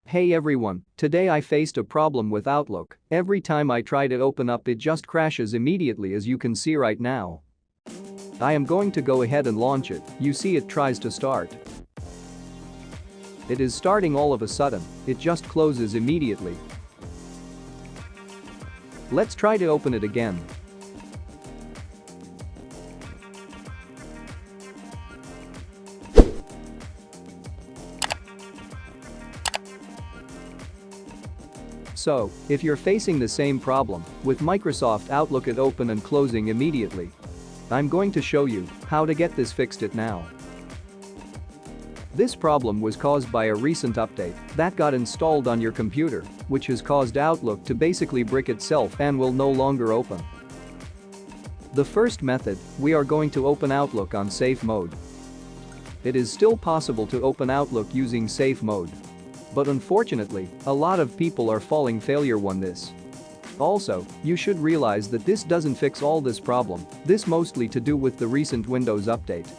Hey everyone, today I faced a problem with Outlook. Every time I try to open up it just crashes immediately, as you can see right now. I am going to go ahead and launch it. You see it tries to start. It is starting all of a sudden, it just closes immediately. Let's try to open it again. So, if you're facing the same problem with Microsoft Outlook, it open and closing immediately, I'm going to show you how to get this fixed it now. This problem was caused by a recent update that got installed on your computer, which has caused Outlook to basically brick itself and will no longer open. The first method, we are going to open Outlook on safe mode. It is still possible to open Outlook using safe mode. But unfortunately, a lot of people are falling failure on this. Also, you should realize that this doesn't fix all this problem, this mostly to do with the recent Windows update.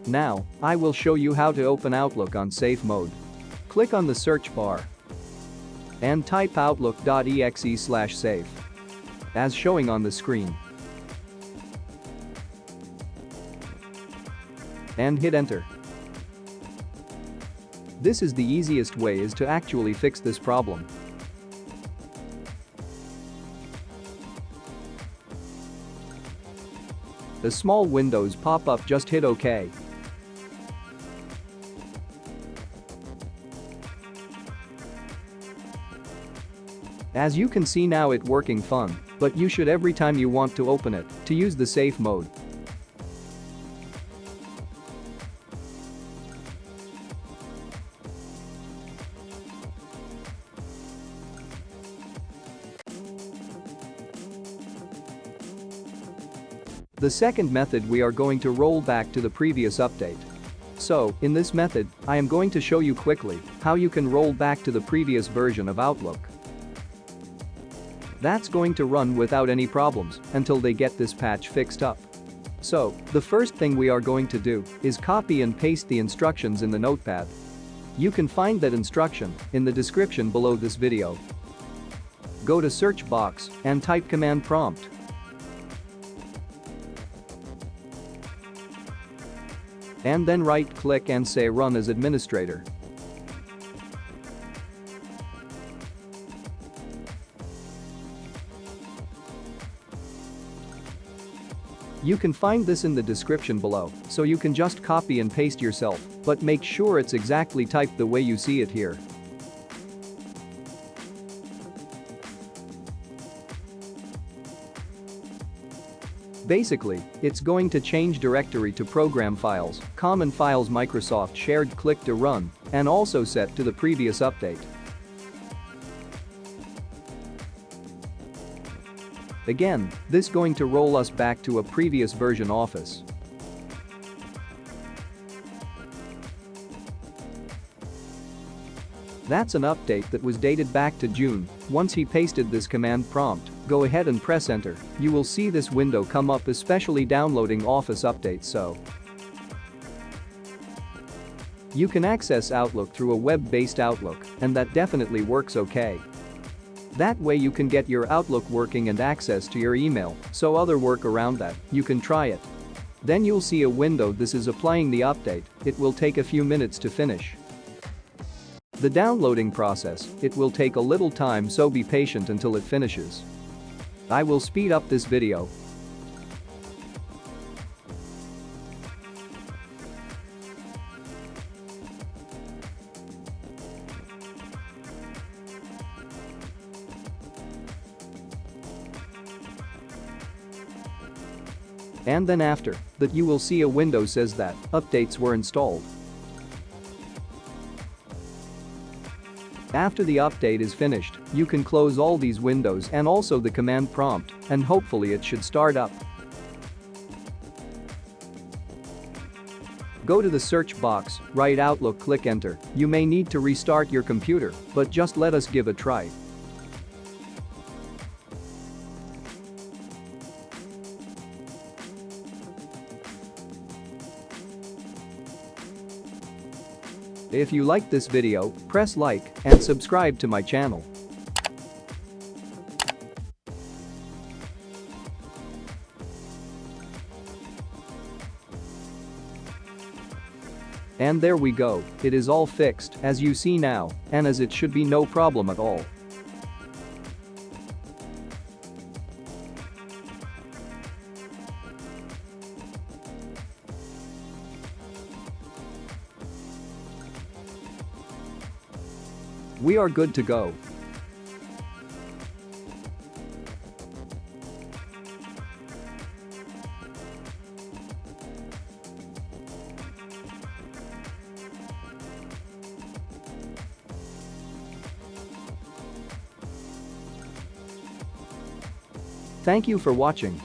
Now, I will show you how to open Outlook on safe mode. Click on the search bar and type outlook.exe/safe as showing on the screen and hit enter. This is the easiest way is to actually fix this problem. A small Windows pop-up, just hit OK. As you can see now it working fun, but you should every time you want to open it to use the safe mode. The second method, we are going to roll back to the previous update. So, in this method, I am going to show you quickly how you can roll back to the previous version of Outlook. That's going to run without any problems until they get this patch fixed up. So, the first thing we are going to do is copy and paste the instructions in the notepad. You can find that instruction in the description below this video. Go to search box and type command prompt. And then right-click and say Run as Administrator. You can find this in the description below, so you can just copy and paste yourself, but make sure it's exactly typed the way you see it here. Basically, it's going to change directory to program files, common files Microsoft shared ClickToRun, and also set to the previous update. Again, this going to roll us back to a previous version Office. That's an update that was dated back to June. Once he pasted this command prompt, go ahead and press enter. You will see this window come up, especially downloading Office updates. So you can access Outlook through a web-based Outlook, and that definitely works okay. That way you can get your Outlook working and access to your email, so other work around that, you can try it. Then you'll see a window, this is applying the update, it will take a few minutes to finish. The downloading process, it will take a little time, so be patient until it finishes. I will speed up this video. And then after that you will see a window says that updates were installed. After the update is finished, you can close all these windows and also the command prompt, and hopefully it should start up. Go to the search box, write Outlook, click enter. You may need to restart your computer, but just let us give a try. If you liked this video, press like and subscribe to my channel. And there we go, it is all fixed as you see now, and as it should be no problem at all. We are good to go. Thank you for watching.